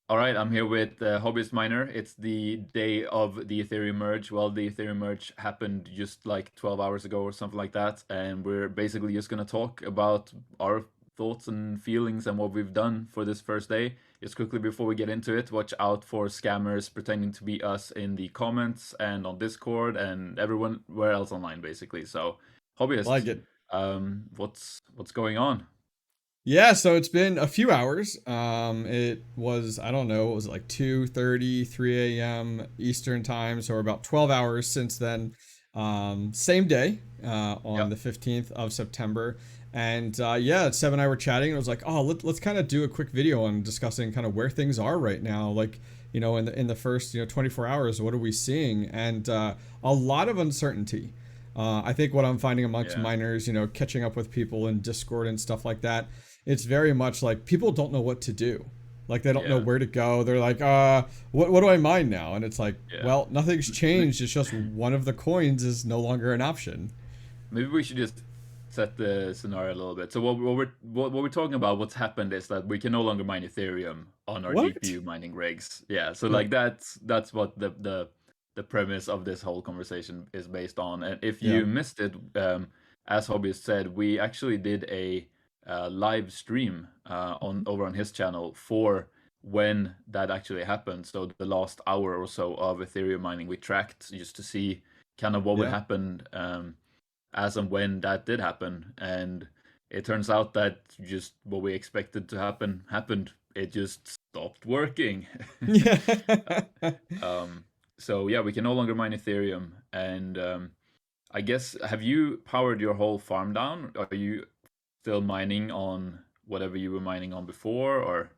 All right, I'm here with Hobbyist Miner. It's the day of the Ethereum merge. Well, the Ethereum merge happened just like 12 hours ago or something like that, and we're basically just gonna talk about our thoughts and feelings and what we've done for this first day. Just quickly before we get into it, watch out for scammers pretending to be us in the comments and on Discord and everyone where else online, basically. So, Like Hobbyist, it. what's going on? Yeah, so it's been a few hours. It was, I don't know, what was it like 2:30, 3 a.m. Eastern time, so we're about 12 hours since then. Same day, on Yep. the 15th of September. And yeah, Seb and I were chatting, and it was like, oh, let's kind of do a quick video on discussing kind of where things are right now. Like, in the first 24 hours, what are we seeing? And a lot of uncertainty. I think what I'm finding amongst Yeah. miners, catching up with people in Discord and stuff like that, it's very much like people don't know what to do. Like they don't know Yeah. where to go. They're like, what do I mine now? And it's like, Yeah. well, nothing's changed. It's just one of the coins is no longer an option. Maybe we should just set the scenario a little bit. So what we're talking about, what's happened is that we can no longer mine Ethereum on our What? GPU mining rigs. Yeah, so Huh. like that's what the premise of this whole conversation is based on. And if Yeah. you missed it, as Hobbyist said, we actually did a live stream on over on his channel for when that actually happened. So the last hour or so of Ethereum mining we tracked just to see kind of what would Yeah. happen as and when that did happen. And it turns out that just what we expected to happen happened. It just stopped working. Yeah. um, so yeah, we can no longer mine Ethereum. And I guess, have you powered your whole farm down? Are you still mining on whatever you were mining on before, or?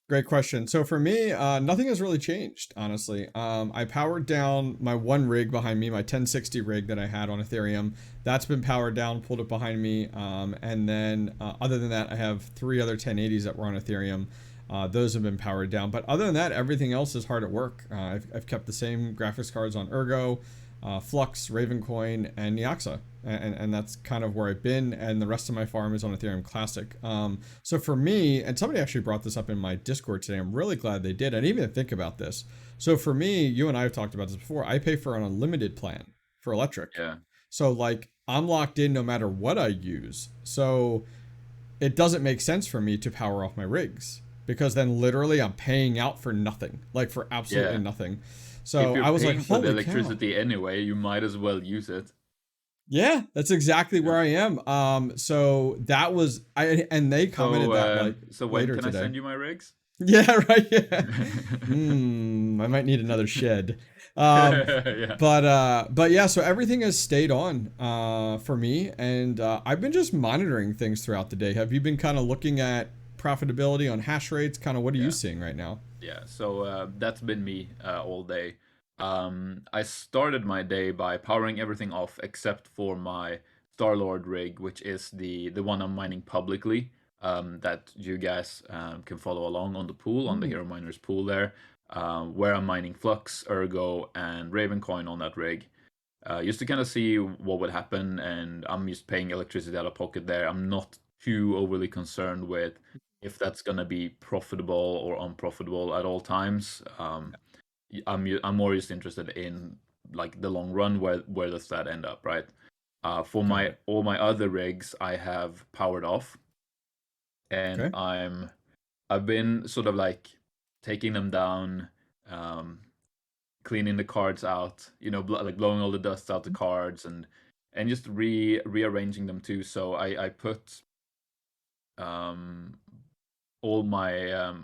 Great question. So for me, nothing has really changed, honestly. I powered down my one rig behind me, my 1060 rig that I had on Ethereum. That's been powered down, pulled it behind me. And then other than that, I have three other 1080s that were on Ethereum. Those have been powered down. But other than that, everything else is hard at work. I've kept the same graphics cards on Ergo, Flux, Ravencoin, and 𝗧. And that's kind of where I've been, and the rest of my farm is on Ethereum Classic. So for me, and somebody actually brought this up in my Discord today, I'm really glad they did. I didn't even think about this. So for me, you and I have talked about this before. I pay for an unlimited plan for electric. Yeah. So like I'm locked in no matter what I use. So it doesn't make sense for me to power off my rigs because then literally I'm paying out for nothing, like for absolutely Yeah. nothing. If So you're I was like, paying for the holy cow. electricity anyway, you might as well use it. Yeah, that's exactly Yeah. where I am. So that was and they commented that like So when later can I today. send you my rigs? Yeah, right. Yeah. I might need another shed. Um, Yeah. but yeah, so everything has stayed on for me, and I've been just monitoring things throughout the day. Have you been kind of looking at profitability on hash rates? Kind of what are you Yeah. seeing right now? Yeah. So that's been me all day. I started my day by powering everything off except for my Starlord rig, which is the one I'm mining publicly. That you guys can follow along on the pool, on the Hmm. Hero Miners pool there, where I'm mining Flux, Ergo, and Ravencoin on that rig. Just to kind of see what would happen, and I'm just paying electricity out of pocket there. I'm not too overly concerned with if that's gonna be profitable or unprofitable at all times. I'm more just interested in like the long run, where does that end up, right? For Got my it. all my other rigs, I have powered off, and Okay. I've been sort of like taking them down, um, cleaning the cards out, like blowing all the dust out the cards, and just rearranging them too. So I put um all my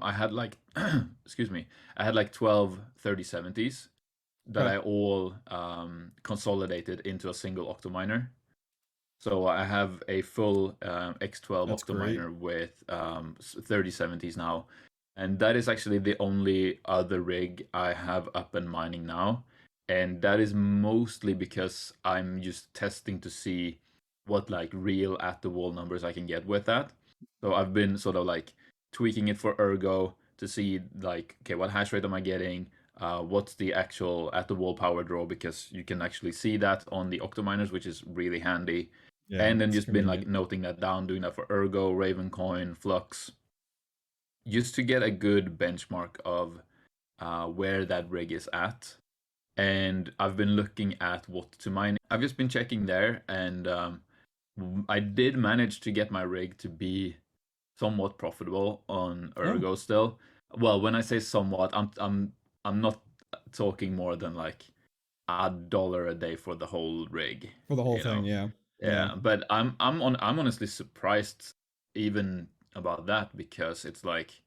I had like excuse me, I had like 12 3070s that Okay. I all consolidated into a single octominer. So I have a full X12 That's great. octominer with 3070s now, and that is actually the only other rig I have up and mining now, and that is mostly because I'm just testing to see what like real at the wall numbers I can get with that. So I've been sort of like tweaking it for Ergo to see like, okay, what hash rate am I getting? What's the actual at the wall power draw, because you can actually see that on the octominers, which is really handy. Yeah, And then it's just been like convenient. noting that down, doing that for Ergo, Ravencoin, Flux. just to get a good benchmark of where that rig is at. And I've been looking at what to mine. I've just been checking there, and I did manage to get my rig to be somewhat profitable on Oh, Ergo still. Well, when I say somewhat, I'm not talking more than like $1 a day for the whole rig, for the whole you thing, know. yeah. Yeah. Yeah, but I'm honestly surprised even about that, because it's like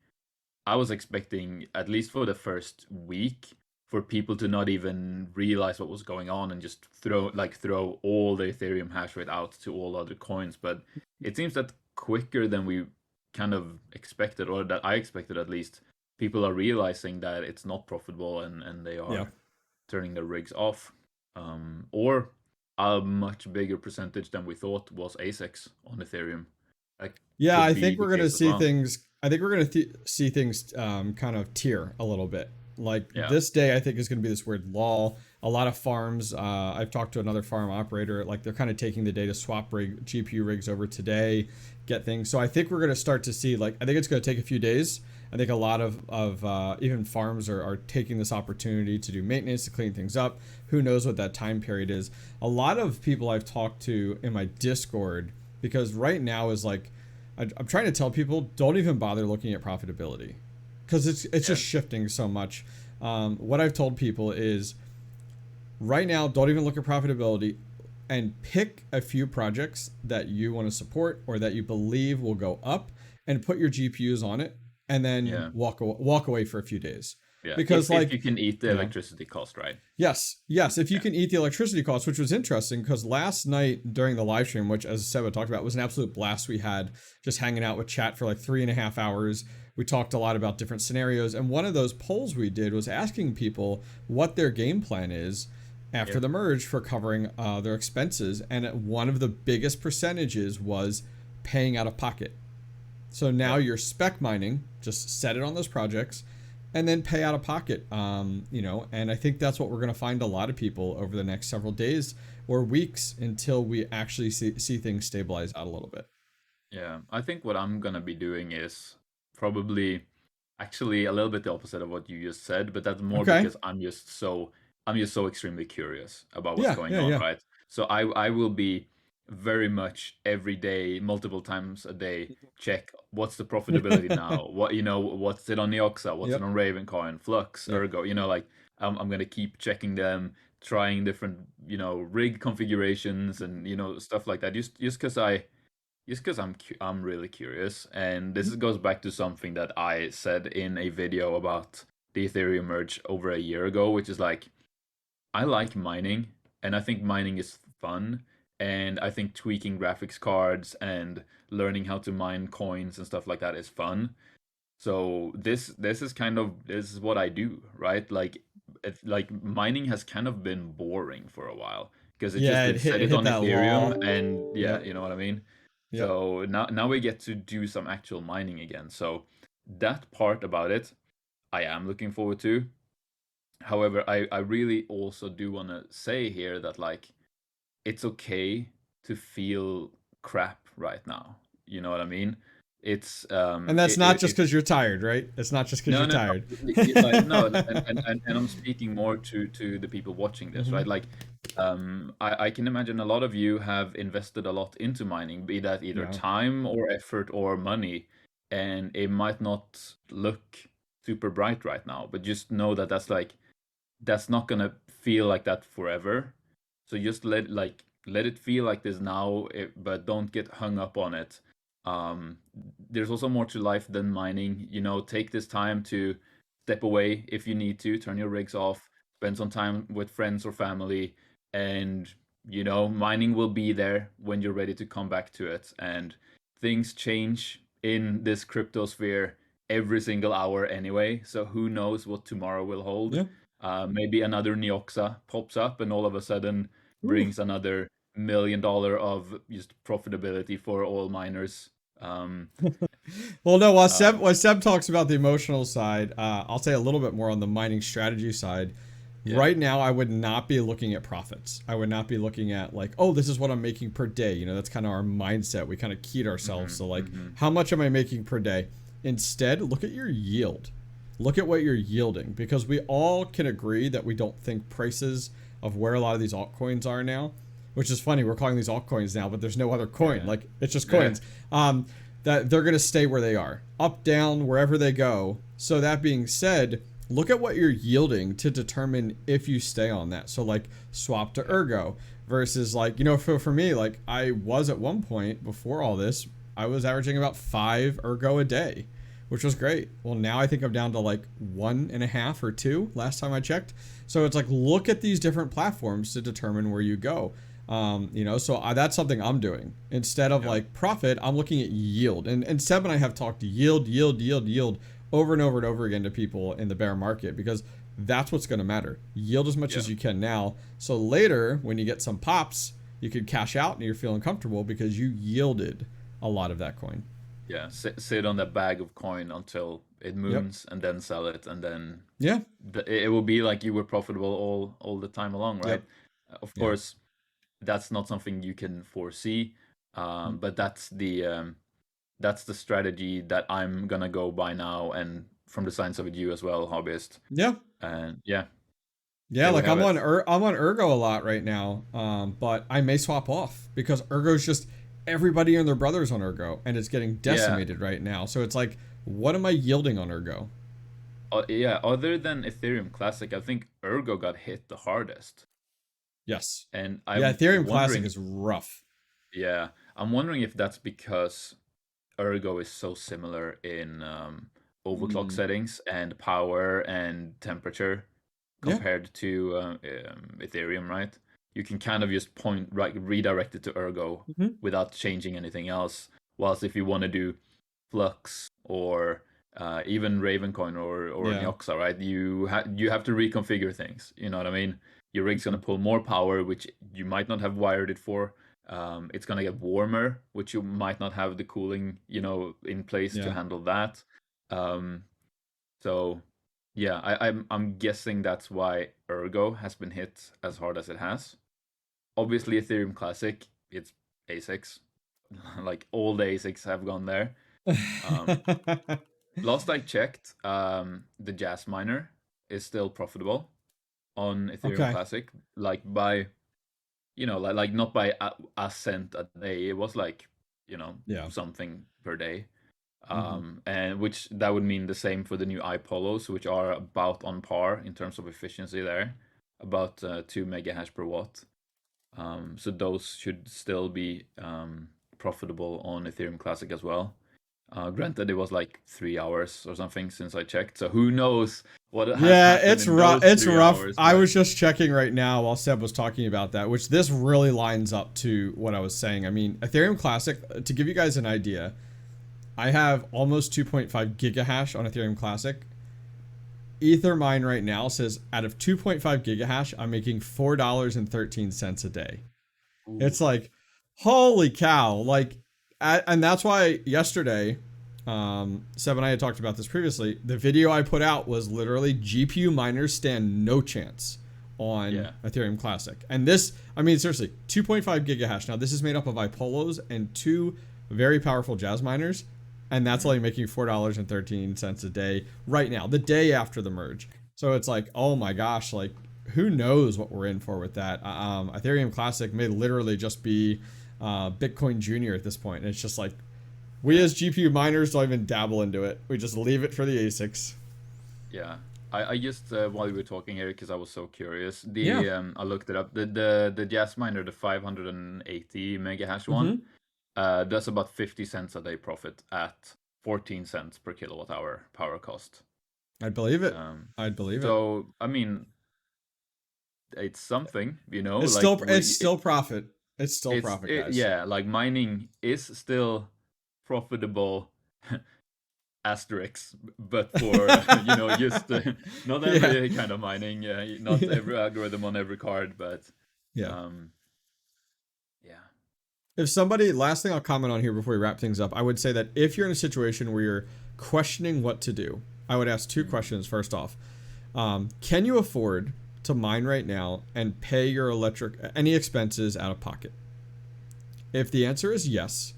I was expecting, at least for the first week, for people to not even realize what was going on and just throw all the Ethereum hash rate out to all other coins. But it seems that quicker than we kind of expected, or that I expected at least, people are realizing that it's not profitable, and they Yeah. are turning their rigs off. Or a much bigger percentage than we thought was ASICs on Ethereum. That Yeah, could I be think the we're gonna case as see well. things. I think we're gonna see things kind of tier a little bit. Like Yeah. this day, I think is gonna be this weird lull. A lot of farms. I've talked to another farm operator. Like they're kind of taking the day to swap GPU rigs over today, get things. So I think we're gonna start to see. Like I think it's gonna take a few days. I think a lot of even farms are taking this opportunity to do maintenance, to clean things up. Who knows what that time period is? A lot of people I've talked to in my Discord, because right now is like I'm trying to tell people don't even bother looking at profitability because it's Yeah. just shifting so much. What I've told people is right now don't even look at profitability and pick a few projects that you want to support or that you believe will go up and put your GPUs on it and then Yeah. walk away for a few days Yeah. because If you like can eat the you know electricity cost, right? Yes. If you Yeah. can eat the electricity costs, which was interesting because last night during the live stream, which as Seba talked about, was an absolute blast. We had just hanging out with chat for like 3.5 hours. We talked a lot about different scenarios. And one of those polls we did was asking people what their game plan is after Yep. the merge for covering their expenses. And one of the biggest percentages was paying out of pocket. So now Yep. you're spec mining, just set it on those projects and then pay out of pocket. And I think that's what we're going to find a lot of people over the next several days or weeks until we actually see things stabilize out a little bit. Yeah. I think what I'm gonna be doing is probably actually a little bit the opposite of what you just said, but that's more Okay. because I'm just so extremely curious about what's Yeah. going Yeah. on, Yeah. right? So I will be very much every day, multiple times a day, check what's the profitability now. What's it on the 𝗧, what's it Yep. on Ravencoin, Flux, Yep. Ergo, like I'm gonna keep checking them, trying different, rig configurations and stuff like that. Just because I'm really curious, and this goes back to something that I said in a video about the Ethereum merge over a year ago, which is like I like mining, and I think mining is fun, and I think tweaking graphics cards and learning how to mine coins and stuff like that is fun. So this is what I do, right? Like mining has kind of been boring for a while because it's just Yeah. been set It it hit on that lull. Ethereum, and yeah, Yep. you know what I mean. Yep. So now we get to do some actual mining again. So that part about it, I am looking forward to. However, I really also do want to say here that like it's okay to feel crap right now. You know what I mean? It's And that's not just because you're tired, right? It's not just because no, you're no, tired. no. Like no, and I'm speaking more to the people watching this, Hmm. right? Like, I can imagine a lot of you have invested a lot into mining, be that either Yeah. time or effort or money, and it might not look super bright right now, but just know that that's not gonna feel like that forever. So just let it feel like this now, but don't get hung up on it. Um, there's also more to life than mining. Take this time to step away if you need to, turn your rigs off, spend some time with friends or family, and mining will be there when you're ready to come back to it. And things change in this crypto sphere every single hour anyway. So who knows what tomorrow will hold? Yeah. Maybe another 𝗧 pops up and all of a sudden Ooh. brings another $1 million of just profitability for all miners. Well, no, while Seb, Um, while Seb talks about the emotional side, I'll say a little bit more on the mining strategy side. yeah. Right now, I would not be looking at profits. I would not be looking at like, oh, this is what I'm making per day. That's kind of our mindset. We kind of keyed ourselves. Hmm. So like, Hmm. how much am I making per day? Instead, look at your yield. Look at what you're yielding, because we all can agree that we don't think prices of where a lot of these altcoins are now, which is funny. We're calling these altcoins now, but there's no other coin. Yeah. Like, it's just coins. That they're going to stay where they are, up, down, wherever they go. So that being said, look at what you're yielding to determine if you stay on that. So like swap to Ergo versus like, you know, for me, like I was at one point before all this, I was averaging about 5 Ergo a day, which was great. Well, now I think I'm down to like 1.5 or 2 last time I checked. So it's like, look at these different platforms to determine where you go. You know, so that's something I'm doing. Instead of like profit, I'm looking at yield. And Seb and I have talked yield over and over and over again to people in the bear market, because that's what's going to matter. Yield as much as you can now. So later, when you get some pops, you could cash out and you're feeling comfortable because you yielded a lot of that coin. Yeah, sit on that bag of coin until it moons and then sell it, and then it will be like you were profitable all the time along, right? Of course, that's not something you can foresee, but that's the strategy that I'm gonna go by now, and from the signs of it, you as well, hobbyist. And like I'm on Ergo a lot right now, but I may swap off because Ergo's just everybody and their brothers on Ergo, and it's getting decimated right now. So it's like, what am I yielding on Ergo? Other than Ethereum Classic, I think Ergo got hit the hardest. Yes. And Ethereum Classic is rough. Yeah, I'm wondering if that's because Ergo is so similar in overclock settings and power and temperature compared to Ethereum, right? You can kind of just redirect it to Ergo without changing anything else. Whilst if you want to do Flux or even Ravencoin or 𝗧𝗦𝗧𝗧, right? You have to reconfigure things. You know what I mean? Your rig's gonna pull more power, which you might not have wired it for. It's gonna get warmer, which you might not have the cooling, in place to handle that. So yeah, I'm guessing that's why Ergo has been hit as hard as it has. Obviously, Ethereum Classic, it's ASICs. Like all the ASICs have gone there. Last I checked, the Jas miner is still profitable on Ethereum Classic, like by, like not by a cent a day. It was like, something per day. And which that would mean the same for the new iPolos, which are about on par in terms of efficiency there, about 2 megahash per watt. So those should still be profitable on Ethereum Classic as well. Granted, it was like 3 hours or something since I checked, so who knows what has happened. It's rough. It's rough. Hours, I was just checking right now while Seb was talking about that, which this really lines up to what I was saying. I mean, Ethereum Classic, to give you guys an idea, I have almost 2.5 gigahash on Ethereum Classic. Ethermine right now says out of 2.5 gigahash, I'm making $4.13 a day. Ooh. It's like, holy cow. Like, and that's why yesterday, Seb and I had talked about this previously. The video I put out was literally GPU miners stand no chance on Ethereum Classic. And this, I mean, seriously, 2.5 gigahash. Now, this is made up of iPolos and 2 very powerful Jas miners. And that's only making $4.13 a day right now, the day after the merge. So it's like, oh my gosh, like who knows what we're in for with that. Ethereum Classic may literally just be Bitcoin Junior at this point. And it's just like, we as GPU miners don't even dabble into it. We just leave it for the ASICs. Yeah. I just, while we were talking here, because I was so curious, I looked it up. The Jas miner, the 580 megahash one, does about 50 cents a day profit at 14 cents per kilowatt hour power cost. I'd believe it. I'd believe it. So, I mean, it's something, It's still profit. It's still profit, guys. Yeah, like mining is still profitable, asterisks, but for, just not every kind of mining, not every algorithm on every card, but If somebody, last thing I'll comment on here before we wrap things up, I would say that if you're in a situation where you're questioning what to do, I would ask 2 questions. First off, can you afford to mine right now and pay your any expenses out of pocket? If the answer is yes,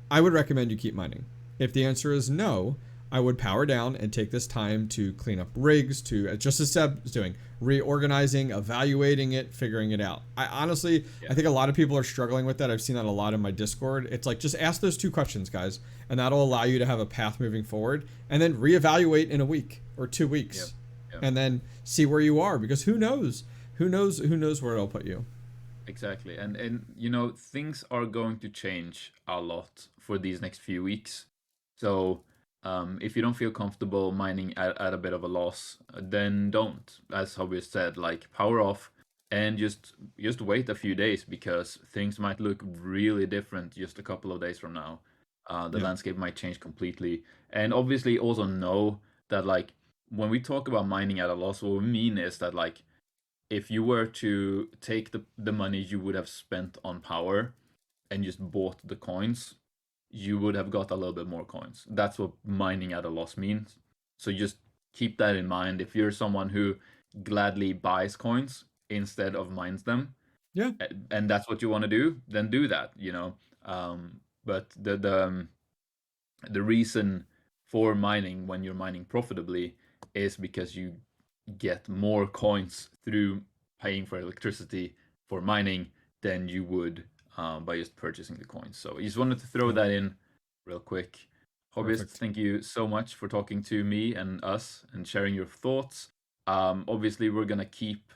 I would recommend you keep mining. If the answer is no, I would power down and take this time to clean up rigs, to just as Seb is doing, reorganizing, evaluating it, figuring it out. I honestly, I think a lot of people are struggling with that. I've seen that a lot in my Discord. It's like, just ask those 2 questions, guys, and that'll allow you to have a path moving forward, and then reevaluate in a week or 2 weeks, and then see where you are, because who knows? Who knows where it'll put you? Exactly. And you know, things are going to change a lot for these next few weeks. So if you don't feel comfortable mining at a bit of a loss, then don't. As Hobbyist said, like, power off and just wait a few days, because things might look really different just a couple of days from now. The landscape might change completely. And obviously also know that, like, when we talk about mining at a loss, what we mean is that, like, if you were to take the money you would have spent on power and just bought the coins, you would have got a little bit more coins. That's what mining at a loss means. So just keep that in mind. If you're someone who gladly buys coins instead of mines them, and that's what you want to do, then do that, you know. But the reason for mining, when you're mining profitably, is because you get more coins through paying for electricity for mining than you would by just purchasing the coins. So I just wanted to throw that in real quick. Hobbyist, thank you so much for talking to me and us and sharing your thoughts. Obviously, we're gonna keep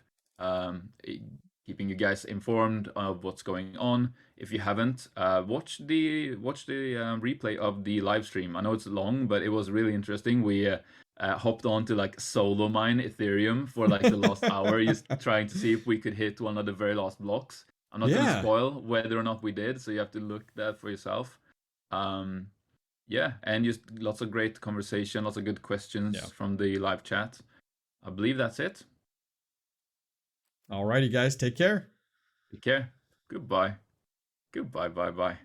keeping you guys informed of what's going on. If you haven't, watch the replay of the live stream. I know it's long, but it was really interesting. We hopped on to like solo mine Ethereum for like the last hour, just trying to see if we could hit one of the very last blocks. I'm not going to spoil whether or not we did, so you have to look that for yourself. Yeah, and just lots of great conversation, lots of good questions from the live chat. I believe that's it. Alrighty, guys, take care. Take care. Goodbye. Bye.